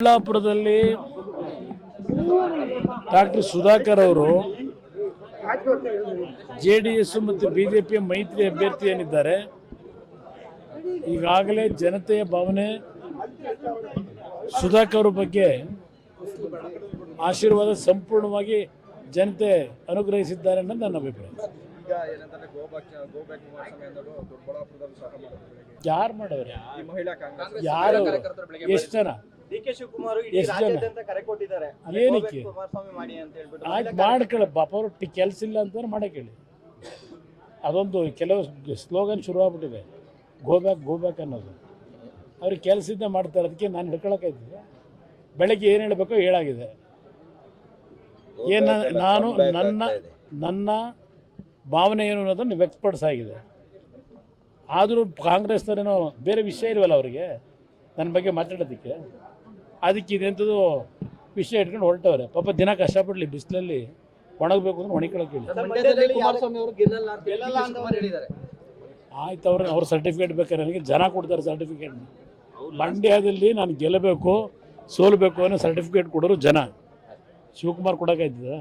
ಚಿಕ್ಕಬಳ್ಳಾಪುರದಲ್ಲಿ ಡಾಕ್ಟರ್ ಸುಧಾಕರ್ ಅವರು ಜೆಡಿಎಸ್ ಮತ್ತು ಬಿಜೆಪಿಯ ಮೈತ್ರಿ ಅಭ್ಯರ್ಥಿ ಏನಿದ್ದಾರೆ, ಈಗಾಗಲೇ ಜನತೆಯ ಭಾವನೆ ಸುಧಾಕರ್ ಬಗ್ಗೆ ಆಶೀರ್ವಾದ ಸಂಪೂರ್ಣವಾಗಿ ಜನತೆ ಅನುಗ್ರಹಿಸಿದ್ದಾರೆ ಅನ್ನೋದು ನನ್ನ ಅಭಿಪ್ರಾಯ. ಯಾರು ಮಾಡವ್ರೆ? ಯಾರು? ಎಷ್ಟು ಜನ? ಎಷ್ಟು ಜನ? ಏನಕ್ಕೆ ಆಯ್ತು ಮಾಡ್ಕೊಳ್ಳಿ ಪಾಪ. ಅವರು ಕೆಲಸ ಇಲ್ಲ ಅಂತಂದ್ರೆ ಮಾಡಕ್ಕೆ ಹೇಳಿ. ಅದೊಂದು ಕೆಲವು ಸ್ಲೋಗನ್ ಶುರು ಆಗ್ಬಿಟ್ಟಿದೆ, ಗೋ ಬ್ಯಾಕ್ ಅನ್ನೋದು. ಅವ್ರಿಗೆ ಕೆಲಸದಿಂದ ಮಾಡ್ತಾರೆ, ಅದಕ್ಕೆ ನಾನು ಹಿಡ್ಕೊಳಕ್ಕಾಯ್ತಿದೆ. ಬೆಳಗ್ಗೆ ಏನು ಹೇಳಬೇಕೋ ಹೇಳಾಗಿದೆ. ಏನು ನಾನು ನನ್ನ ಭಾವನೆ ಏನು ಅನ್ನೋದನ್ನು ವ್ಯಕ್ತಪಡಿಸಾಗಿದೆ. ಆದರೂ ಕಾಂಗ್ರೆಸ್ನವರೇನೋ ಬೇರೆ ವಿಷಯ ಇಲ್ವಲ್ಲ ಅವರಿಗೆ ನನ್ನ ಬಗ್ಗೆ ಮಾತಾಡೋದಕ್ಕೆ. ಅದಕ್ಕೆ ಇದೆಂಥದ್ದು ವಿಷಯ ಇಟ್ಕೊಂಡು ಹೊರಟವ್ರೆ. ಪಾಪ ದಿನ ಕಷ್ಟಪಡಲಿ, ಬಿಸಿಲಲ್ಲಿ ಒಣಗಬೇಕು ಅಂದ್ರೆ ಒಣಕೊಳಕ್ಕೆ ಹೇಳಿ. ಆಯ್ತು, ಅವ್ರ ಸರ್ಟಿಫಿಕೇಟ್ ಬೇಕಾದ್ರೆ ನನಗೆ ಜನ ಕೊಡ್ತಾರೆ ಸರ್ಟಿಫಿಕೇಟ್. ಮಂಡ್ಯದಲ್ಲಿ ನಾನು ಗೆಲ್ಲಬೇಕು ಸೋಲ್ಬೇಕು ಅನ್ನೋ ಸರ್ಟಿಫಿಕೇಟ್ ಕೊಡೋರು ಜನ. ಶಿವಕುಮಾರ್ ಕೊಡೋಕ್ಕಾಯ್ತದ?